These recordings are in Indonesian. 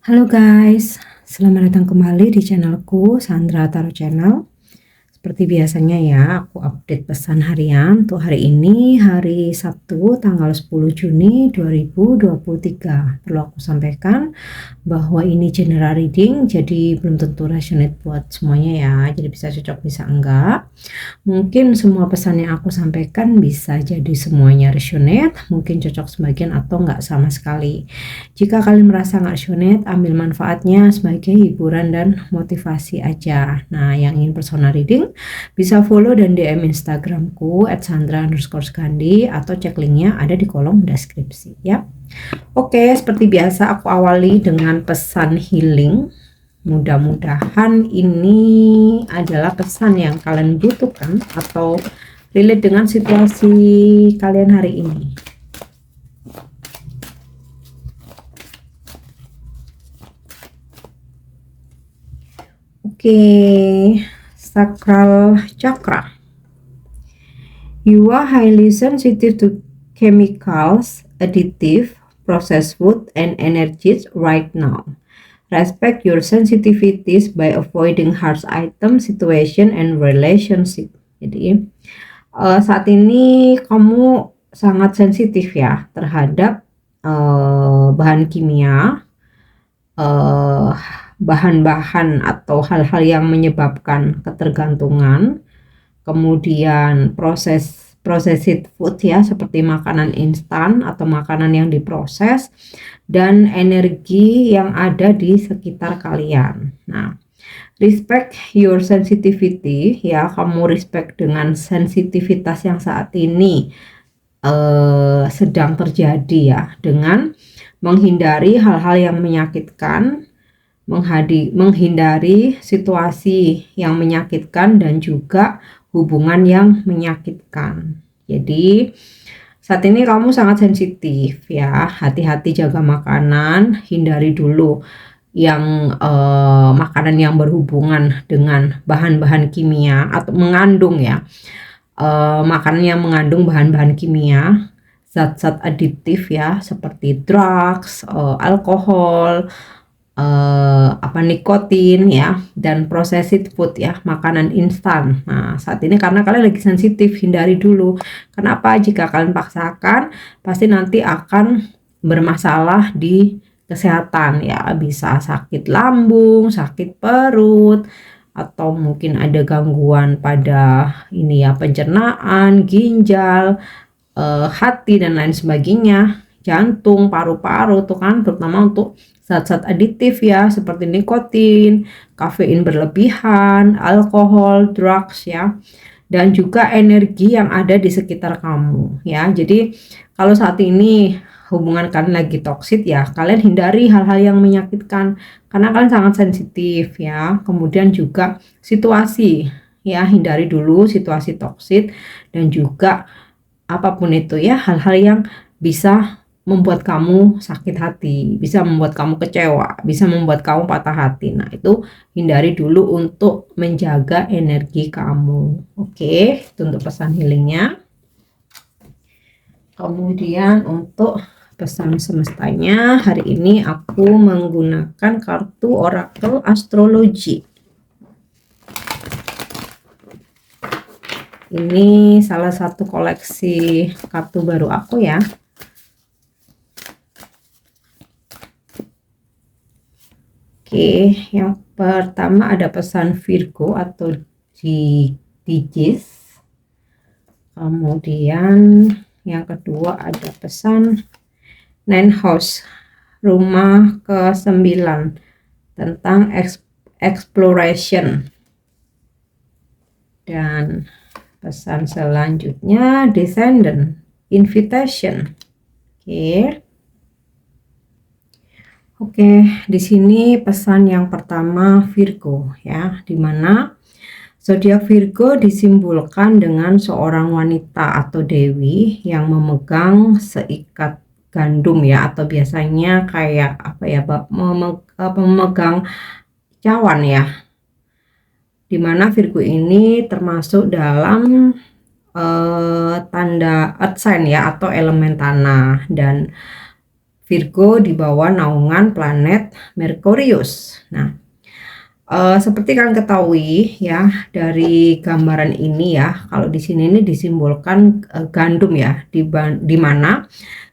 Halo guys, selamat datang kembali di channelku Sandra Tarot Channel. Seperti biasanya ya, aku update pesan harian. Untuk hari ini, hari Sabtu tanggal 10 Juni 2023. Perlu aku sampaikan bahwa ini general reading, jadi belum tentu resonate buat semuanya ya. Jadi bisa cocok, bisa enggak. Mungkin semua pesan yang aku sampaikan bisa jadi semuanya resonate, mungkin cocok sebagian atau enggak sama sekali. Jika kalian merasa nggak resonate, ambil manfaatnya sebagai hiburan dan motivasi aja. Nah, yang ingin personal reading bisa follow dan DM Instagramku @sandra_skandi atau cek linknya ada di kolom deskripsi ya. Oke, seperti biasa aku awali dengan pesan healing. Mudah-mudahan ini adalah pesan yang kalian butuhkan atau relate dengan situasi kalian hari ini. Oke, Sacral Chakra. You are highly sensitive to chemicals, additive, processed food, and energies right now. Respect your sensitivities by avoiding harsh item, situation, and relationship. Jadi saat ini kamu sangat sensitif ya terhadap bahan kimia, bahan-bahan atau hal-hal yang menyebabkan ketergantungan, kemudian processed food ya, seperti makanan instan atau makanan yang diproses, dan energi yang ada di sekitar kalian. Nah, respect your sensitivity ya, kamu respect dengan sensitivitas yang saat ini sedang terjadi ya, dengan menghindari hal-hal yang menyakitkan, menghindari situasi yang menyakitkan dan juga hubungan yang menyakitkan. Jadi saat ini kamu sangat sensitif ya, hati-hati jaga makanan, hindari dulu yang makanan yang berhubungan dengan bahan-bahan kimia atau mengandung ya, makanan yang mengandung bahan-bahan kimia, zat-zat adiktif ya, seperti drugs, alkohol, nikotin ya, dan processed food ya, makanan instan. Nah, saat ini karena kalian lagi sensitif, hindari dulu. Kenapa? Jika kalian paksakan, pasti nanti akan bermasalah di kesehatan ya, bisa sakit lambung, sakit perut, atau mungkin ada gangguan pada ini ya, pencernaan, ginjal, hati dan lain sebagainya, jantung, paru-paru tuh kan, terutama untuk zat-zat adiktif ya, seperti nikotin, kafein berlebihan, alkohol, drugs ya, dan juga energi yang ada di sekitar kamu ya. Jadi kalau saat ini hubungan kalian lagi toksik ya, kalian hindari hal-hal yang menyakitkan karena kalian sangat sensitif ya. Kemudian juga situasi ya, hindari dulu situasi toksik, dan juga apapun itu ya, hal-hal yang bisa membuat kamu sakit hati, bisa membuat kamu kecewa, bisa membuat kamu patah hati. Nah, itu hindari dulu untuk menjaga energi kamu. Oke, itu untuk pesan healingnya. Kemudian untuk pesan semestanya, hari ini aku menggunakan kartu oracle astrologi. Ini salah satu koleksi kartu baru aku ya. Oke, yang pertama ada pesan Virgo atau Digis. Kemudian yang kedua ada pesan Nine House, rumah ke-9, tentang exploration. Dan pesan selanjutnya Descendant, invitation. Oke, di sini pesan yang pertama Virgo ya, dimana zodiak Virgo disimbolkan dengan seorang wanita atau dewi yang memegang seikat gandum ya, atau biasanya kayak apa ya, memegang cawan ya, dimana Virgo ini termasuk dalam tanda earth sign ya, atau elemen tanah. Dan Virgo di bawah naungan planet Merkurius. Nah, seperti kalian ketahui ya dari gambaran ini ya, kalau di sini ini disimbolkan gandum ya, di mana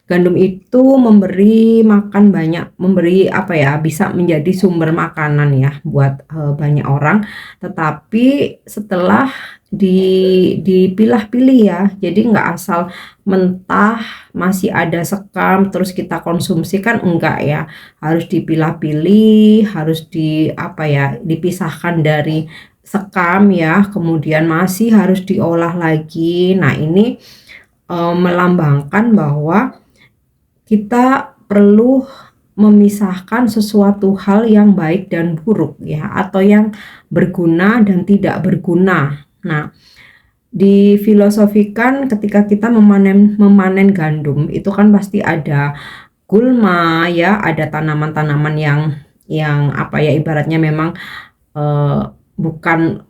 gandum itu memberi makan banyak, memberi apa ya, bisa menjadi sumber makanan ya buat banyak orang. Tetapi setelah dipilah-pilih ya, jadi nggak asal mentah masih ada sekam terus kita konsumsi, kan enggak ya, harus dipilah-pilih, harus apa ya, dipisahkan dari sekam ya, kemudian masih harus diolah lagi. Nah ini melambangkan bahwa kita perlu memisahkan sesuatu hal yang baik dan buruk ya, atau yang berguna dan tidak berguna. Nah, difilosofikan ketika kita memanen gandum itu kan pasti ada gulma ya, ada tanaman-tanaman yang apa ya, ibaratnya memang bukan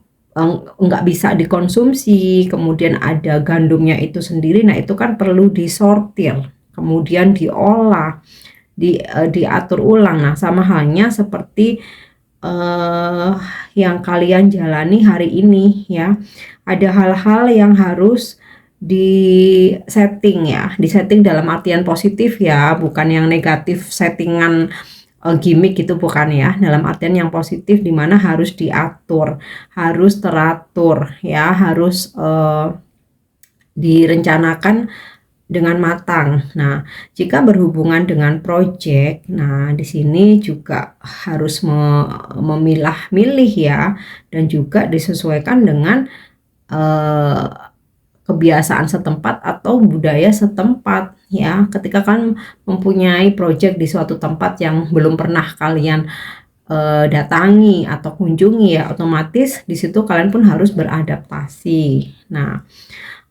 nggak bisa dikonsumsi, kemudian ada gandumnya itu sendiri. Nah itu kan perlu disortir, kemudian diolah, diatur ulang. Nah sama halnya seperti yang kalian jalani hari ini ya, ada hal-hal yang harus di setting ya, di setting dalam artian positif ya, bukan yang negatif, settingan gimmick gitu, bukan ya, dalam artian yang positif, dimana harus diatur, harus teratur ya, harus direncanakan dengan matang. Nah, jika berhubungan dengan project, nah di sini juga harus memilah-milih ya, dan juga disesuaikan dengan kebiasaan setempat atau budaya setempat ya. Ketika kan mempunyai project di suatu tempat yang belum pernah kalian datangi atau kunjungi ya, otomatis di situ kalian pun harus beradaptasi. Nah,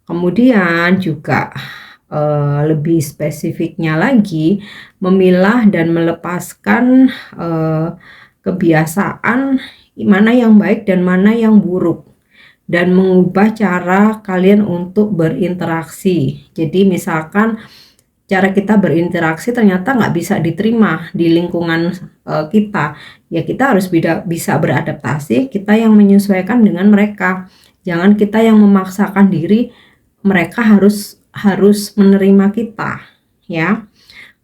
kemudian juga lebih spesifiknya lagi, memilah dan melepaskan kebiasaan mana yang baik dan mana yang buruk, dan mengubah cara kalian untuk berinteraksi. Jadi misalkan cara kita berinteraksi ternyata nggak bisa diterima di lingkungan kita, ya kita harus bisa beradaptasi, kita yang menyesuaikan dengan mereka. Jangan kita yang memaksakan diri, mereka harus menerima kita ya.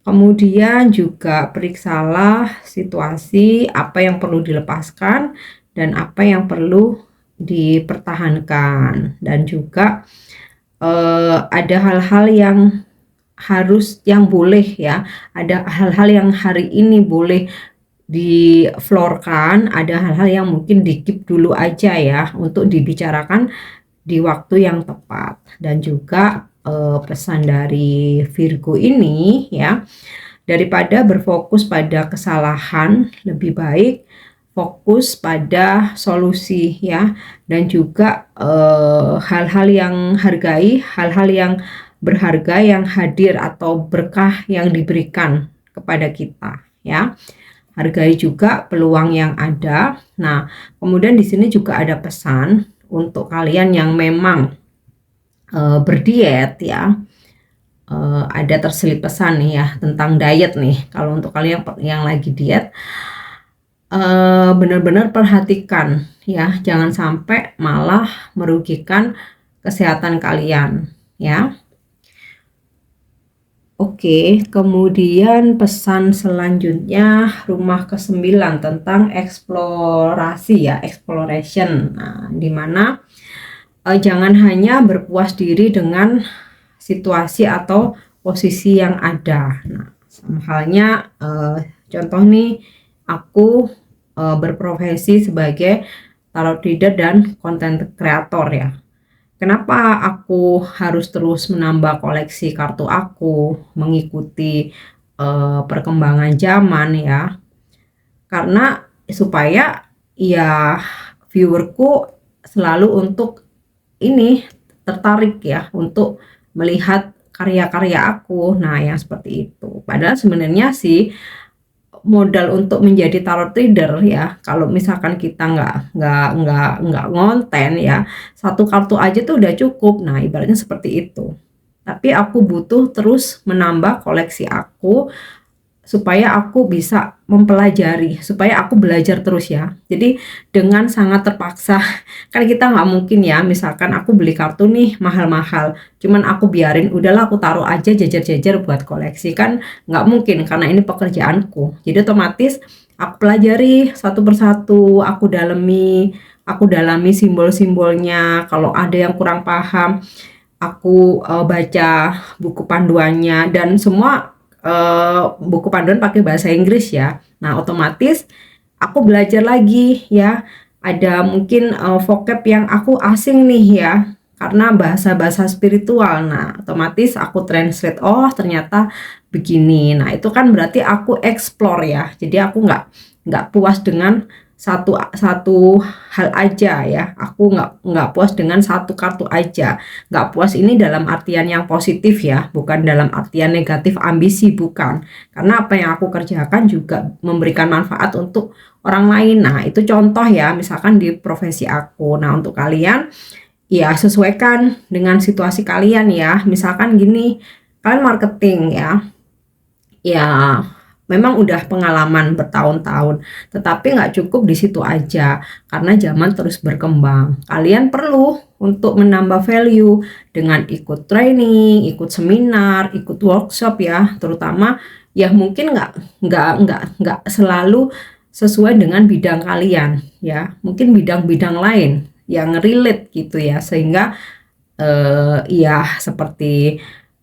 Kemudian juga periksalah situasi, apa yang perlu dilepaskan dan apa yang perlu dipertahankan. Dan juga ada hal-hal yang boleh ya, ada hal-hal yang hari ini boleh diflorkan, ada hal-hal yang mungkin di-keep dulu aja ya, untuk dibicarakan di waktu yang tepat. Dan juga pesan dari Virgo ini ya, daripada berfokus pada kesalahan, lebih baik fokus pada solusi ya, dan juga hal-hal yang hal-hal yang berharga yang hadir atau berkah yang diberikan kepada kita ya. Hargai juga peluang yang ada. Nah, kemudian di sini juga ada pesan untuk kalian yang memang berdiet ya, ada terselip pesan nih ya tentang diet nih. Kalau untuk kalian yang lagi diet, benar-benar perhatikan ya, jangan sampai malah merugikan kesehatan kalian ya. Oke, kemudian pesan selanjutnya rumah ke-9 tentang eksplorasi ya, exploration. Nah, dimana jangan hanya berpuas diri dengan situasi atau posisi yang ada. Nah, sama halnya contoh nih, aku berprofesi sebagai tarot reader dan content creator ya. Kenapa aku harus terus menambah koleksi kartu aku, mengikuti perkembangan zaman ya? Karena supaya ya viewerku selalu untuk ini tertarik ya, untuk melihat karya-karya aku. Nah, yang seperti itu. Padahal sebenarnya sih modal untuk menjadi tarot reader ya, kalau misalkan kita nggak ngonten ya, satu kartu aja tuh udah cukup. Nah, ibaratnya seperti itu. Tapi aku butuh terus menambah koleksi aku, supaya aku bisa mempelajari, supaya aku belajar terus ya. Jadi dengan sangat terpaksa, kan kita nggak mungkin ya, misalkan aku beli kartu nih mahal-mahal, cuman aku biarin, udahlah aku taruh aja jajar-jajar buat koleksi, kan nggak mungkin karena ini pekerjaanku. Jadi otomatis aku pelajari satu persatu, aku dalami simbol-simbolnya. Kalau ada yang kurang paham, aku baca buku panduannya, dan semua buku panduan pakai bahasa Inggris ya. Nah, otomatis aku belajar lagi ya. Ada mungkin vocab yang aku asing nih ya, karena bahasa-bahasa spiritual. Nah, otomatis aku translate, oh ternyata begini. Nah, itu kan berarti aku explore ya. Jadi aku nggak puas dengan satu satu hal aja ya. Aku nggak puas dengan satu kartu aja. Nggak puas ini dalam artian yang positif ya, bukan dalam artian negatif ambisi, bukan. Karena apa yang aku kerjakan juga memberikan manfaat untuk orang lain. Nah, itu contoh ya, misalkan di profesi aku. Nah, untuk kalian ya sesuaikan dengan situasi kalian ya. Misalkan gini, kalian marketing ya. Ya, memang udah pengalaman bertahun-tahun, tetapi nggak cukup di situ aja, karena zaman terus berkembang. Kalian perlu untuk menambah value dengan ikut training, ikut seminar, ikut workshop ya, terutama ya mungkin nggak selalu sesuai dengan bidang kalian ya, mungkin bidang-bidang lain yang relate gitu ya, sehingga ya seperti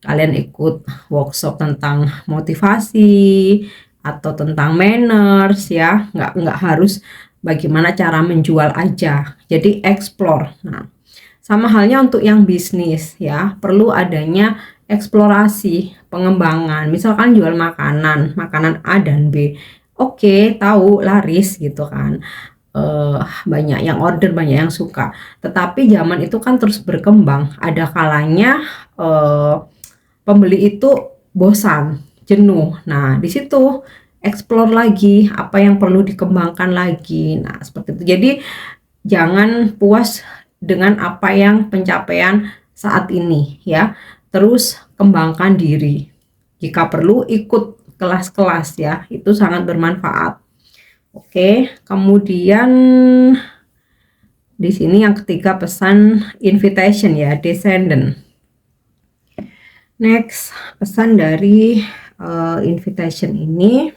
kalian ikut workshop tentang motivasi atau tentang manners ya, nggak harus bagaimana cara menjual aja, jadi explore. Nah, sama halnya untuk yang bisnis ya, perlu adanya eksplorasi, pengembangan. Misalkan jual makanan A dan B, oke, tahu laris gitu kan, banyak yang order, banyak yang suka. Tetapi zaman itu kan terus berkembang, ada kalanya pembeli itu bosan, jenuh. Nah, di situ explore lagi apa yang perlu dikembangkan lagi. Nah, seperti itu. Jadi jangan puas dengan apa yang pencapaian saat ini ya. Terus kembangkan diri. Jika perlu ikut kelas-kelas ya, itu sangat bermanfaat. Oke, kemudian di sini yang ketiga pesan invitation ya, descendant. Next, pesan dari invitation ini,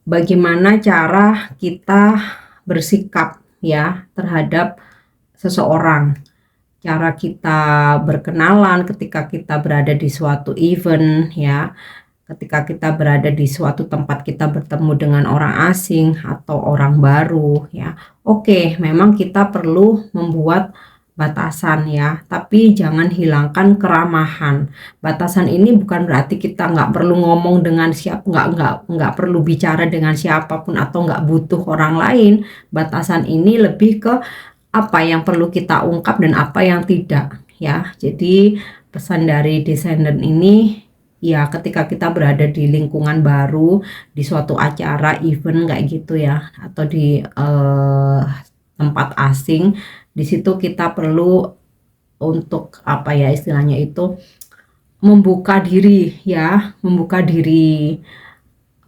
bagaimana cara kita bersikap ya terhadap seseorang, cara kita berkenalan ketika kita berada di suatu event ya, ketika kita berada di suatu tempat kita bertemu dengan orang asing atau orang baru ya. Oke, memang kita perlu membuat batasan ya, tapi jangan hilangkan keramahan. Batasan ini bukan berarti kita nggak perlu ngomong dengan nggak perlu bicara dengan siapapun atau nggak butuh orang lain. Batasan ini lebih ke apa yang perlu kita ungkap dan apa yang tidak ya. Jadi pesan dari descendant ini ya, ketika kita berada di lingkungan baru, di suatu acara event kayak gitu ya, atau di tempat asing, di situ kita perlu untuk apa ya istilahnya itu, membuka diri ya, membuka diri,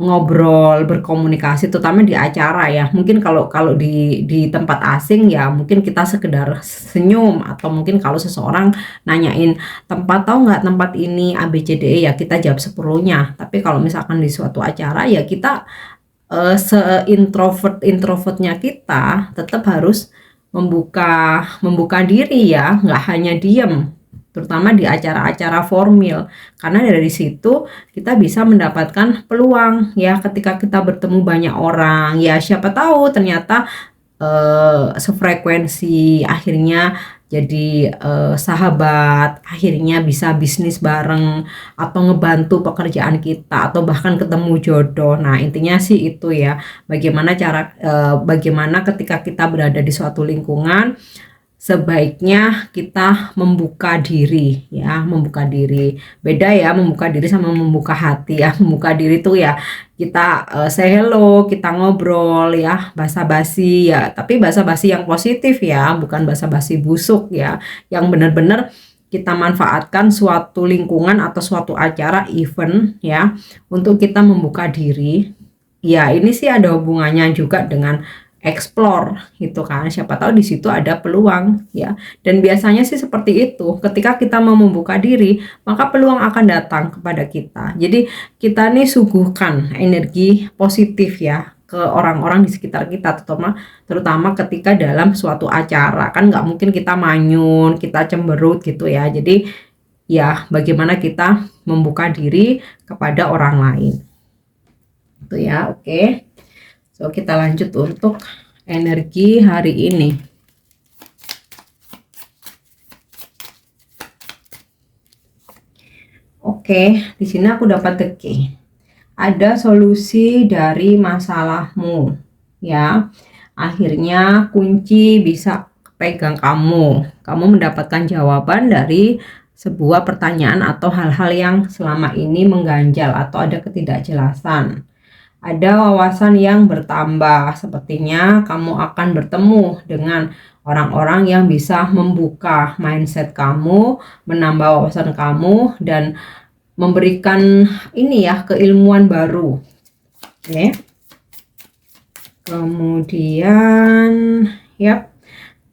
ngobrol, berkomunikasi, terutama di acara ya. Mungkin kalau kalau di tempat asing ya mungkin kita sekedar senyum, atau mungkin kalau seseorang nanyain tempat, tahu nggak tempat ini A B C D E, ya kita jawab seperlunya. Tapi kalau misalkan di suatu acara ya kita introvertnya kita tetap harus membuka diri ya, nggak hanya diem, terutama di acara-acara formal, karena dari situ kita bisa mendapatkan peluang ya, ketika kita bertemu banyak orang ya, siapa tahu ternyata sefrekuensi, akhirnya jadi sahabat, akhirnya bisa bisnis bareng atau ngebantu pekerjaan kita, atau bahkan ketemu jodoh. Nah, intinya sih itu ya, bagaimana ketika kita berada di suatu lingkungan, sebaiknya kita membuka diri ya, membuka diri. Beda ya membuka diri sama membuka hati ya. Membuka diri tuh ya kita say hello, kita ngobrol ya, basa-basi ya, tapi basa-basi yang positif ya, bukan basa-basi busuk ya, yang benar-benar kita manfaatkan suatu lingkungan atau suatu acara event ya untuk kita membuka diri. Ya, ini sih ada hubungannya juga dengan explore gitu kan. Siapa tahu di situ ada peluang ya. Dan biasanya sih seperti itu. Ketika kita mau membuka diri, maka peluang akan datang kepada kita. Jadi kita nih suguhkan energi positif ya ke orang-orang di sekitar kita, terutama ketika dalam suatu acara. Kan nggak mungkin kita manyun, kita cemberut gitu ya. Jadi ya bagaimana kita membuka diri kepada orang lain itu ya. Oke, so kita lanjut untuk energi hari ini. Oke, di sini aku dapat the key. Ada solusi dari masalahmu ya. Akhirnya kunci bisa pegang kamu mendapatkan jawaban dari sebuah pertanyaan atau hal-hal yang selama ini mengganjal atau ada ketidakjelasan. Ada wawasan yang bertambah, sepertinya kamu akan bertemu dengan orang-orang yang bisa membuka mindset kamu, menambah wawasan kamu, dan memberikan ini ya, keilmuan baru. Oke. Kemudian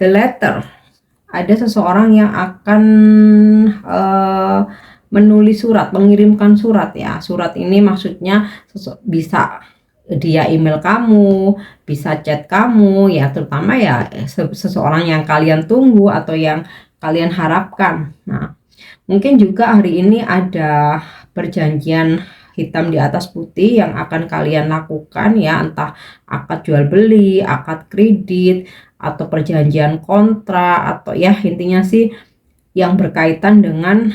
the letter, ada seseorang yang akan menulis surat, mengirimkan surat ya. Surat ini maksudnya bisa dia email kamu, bisa chat kamu ya, terutama ya seseorang yang kalian tunggu atau yang kalian harapkan. Nah, mungkin juga hari ini ada perjanjian hitam di atas putih yang akan kalian lakukan ya, entah akad jual beli, akad kredit, atau perjanjian kontrak, atau ya intinya sih yang berkaitan dengan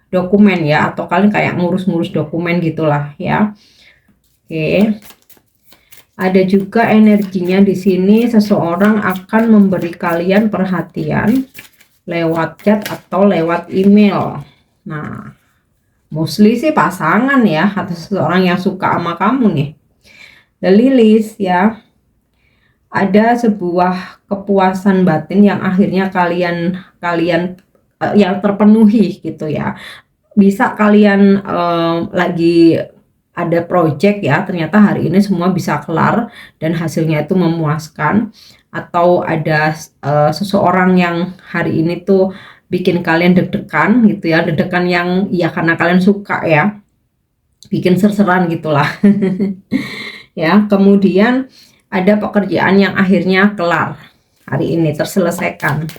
dokumen ya, atau kalian kayak ngurus-ngurus dokumen gitulah ya. Oke. Ada juga energinya di sini, seseorang akan memberi kalian perhatian lewat chat atau lewat email. Nah, mostly sih pasangan ya, atau seseorang yang suka sama kamu nih. The Lilies ya. Ada sebuah kepuasan batin yang akhirnya kalian yang terpenuhi gitu ya. Bisa kalian lagi ada project ya, ternyata hari ini semua bisa kelar dan hasilnya itu memuaskan. Atau ada seseorang yang hari ini tuh bikin kalian deg-degan gitu ya, deg-degan yang ya karena kalian suka ya, bikin ser-seran gitulah. Ya, kemudian ada pekerjaan yang akhirnya kelar hari ini, terselesaikan.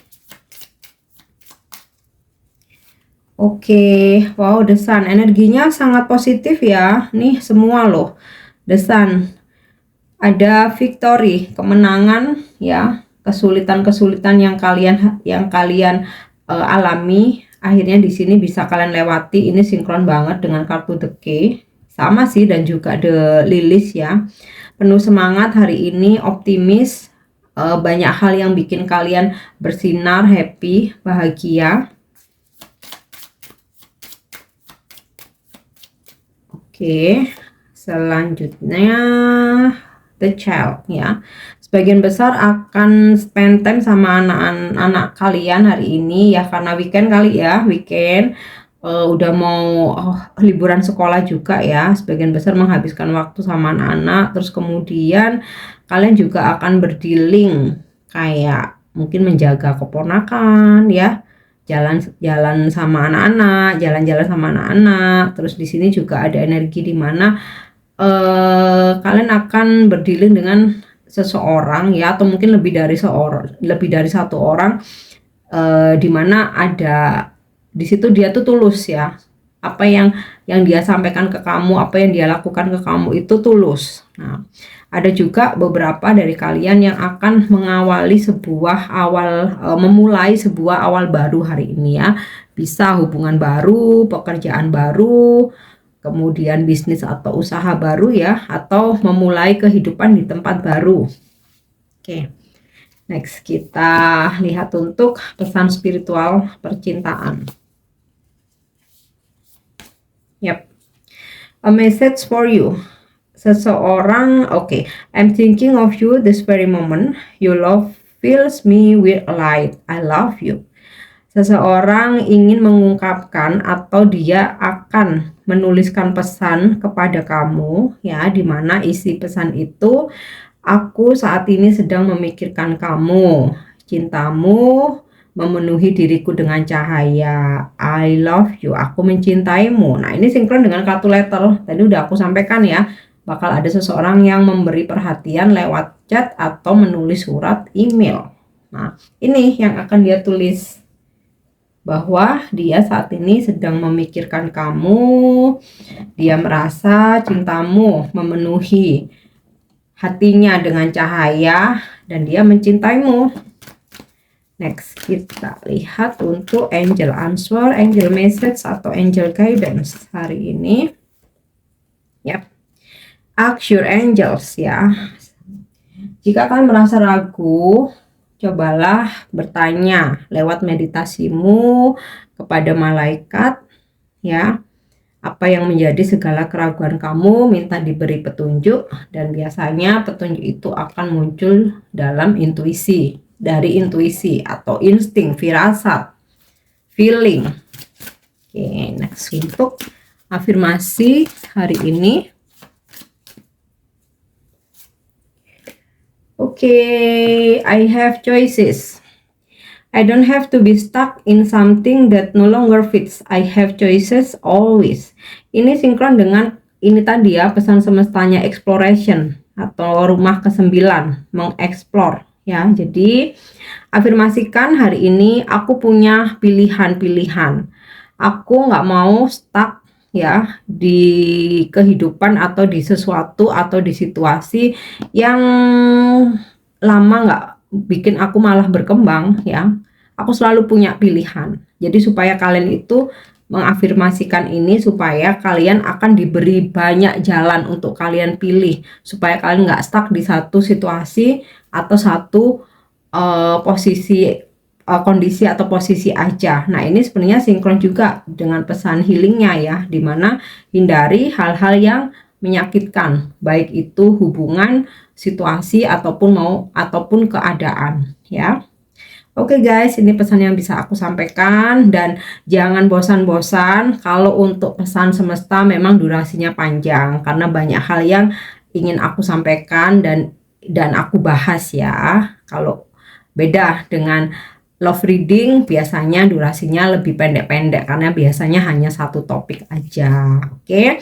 Oke, wow, The Sun energinya sangat positif ya. Nih semua loh, The Sun. Ada victory, kemenangan ya, kesulitan-kesulitan yang kalian alami akhirnya di sini bisa kalian lewati. Ini sinkron banget dengan kartu The Key. Sama sih, dan juga The Lilies ya. Penuh semangat hari ini, optimis, banyak hal yang bikin kalian bersinar, happy, bahagia. Oke, selanjutnya the child ya. Sebagian besar akan spend time sama anak-anak kalian hari ini ya, karena weekend kali ya, weekend udah mau liburan sekolah juga ya. Sebagian besar menghabiskan waktu sama anak-anak. Terus kemudian kalian juga akan berdealing kayak mungkin menjaga keponakan ya, jalan-jalan sama anak-anak, jalan-jalan sama anak-anak. Terus di sini juga ada energi di mana kalian akan berdealing dengan seseorang ya, atau mungkin lebih dari satu orang, di mana ada di situ dia tuh tulus ya. Apa yang dia sampaikan ke kamu, apa yang dia lakukan ke kamu itu tulus. Nah, ada juga beberapa dari kalian yang akan memulai sebuah awal baru hari ini ya. Bisa hubungan baru, pekerjaan baru, kemudian bisnis atau usaha baru ya, atau memulai kehidupan di tempat baru. Oke. Next, kita lihat untuk pesan spiritual percintaan. Yep. A message for you. Seseorang, I'm thinking of you this very moment. Your love fills me with light. I love you. seseorang ingin mengungkapkan atau dia akan menuliskan pesan kepada kamu ya, dimana isi pesan itu, aku saat ini sedang memikirkan kamu, cintamu memenuhi diriku dengan cahaya, I love you, aku mencintaimu. Nah, ini sinkron dengan kartu letter. Tadi udah aku sampaikan ya, bakal ada seseorang yang memberi perhatian lewat chat atau menulis surat email. Nah, ini yang akan dia tulis, bahwa dia saat ini sedang memikirkan kamu, dia merasa cintamu memenuhi hatinya dengan cahaya dan dia mencintaimu. Next, kita lihat untuk angel answer, angel message atau angel guidance hari ini. Yap. Ask your angels ya. Jika kalian merasa ragu, cobalah bertanya lewat meditasimu kepada malaikat ya. Apa yang menjadi segala keraguan kamu, minta diberi petunjuk, dan biasanya petunjuk itu akan muncul dalam intuisi, dari intuisi atau insting, firasat, feeling. Oke, next untuk afirmasi hari ini. Okay, I have choices. I don't have to be stuck in something that no longer fits. I have choices always. Ini sinkron dengan ini tadi ya, pesan semestanya exploration atau rumah ke-9, mengeksplor ya. Jadi afirmasikan hari ini, aku punya pilihan-pilihan. Aku nggak mau stuck ya di kehidupan atau di sesuatu atau di situasi yang lama nggak bikin aku malah berkembang ya. Aku selalu punya pilihan. Jadi supaya kalian itu mengafirmasikan ini, supaya kalian akan diberi banyak jalan untuk kalian pilih, supaya kalian nggak stuck di satu situasi atau satu posisi, kondisi atau posisi aja. Nah, ini sebenarnya sinkron juga dengan pesan healingnya ya, dimana hindari hal-hal yang menyakitkan, baik itu hubungan, situasi ataupun keadaan ya. Oke guys, ini pesan yang bisa aku sampaikan, dan jangan bosan-bosan kalau untuk pesan semesta memang durasinya panjang karena banyak hal yang ingin aku sampaikan dan aku bahas ya. Kalau beda dengan love reading, biasanya durasinya lebih pendek-pendek karena biasanya hanya satu topik aja. Oke.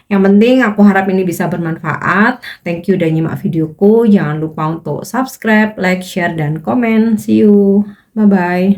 Yang penting aku harap ini bisa bermanfaat. Thank you udah nyimak videoku. Jangan lupa untuk subscribe, like, share, dan komen. See you. Bye-bye.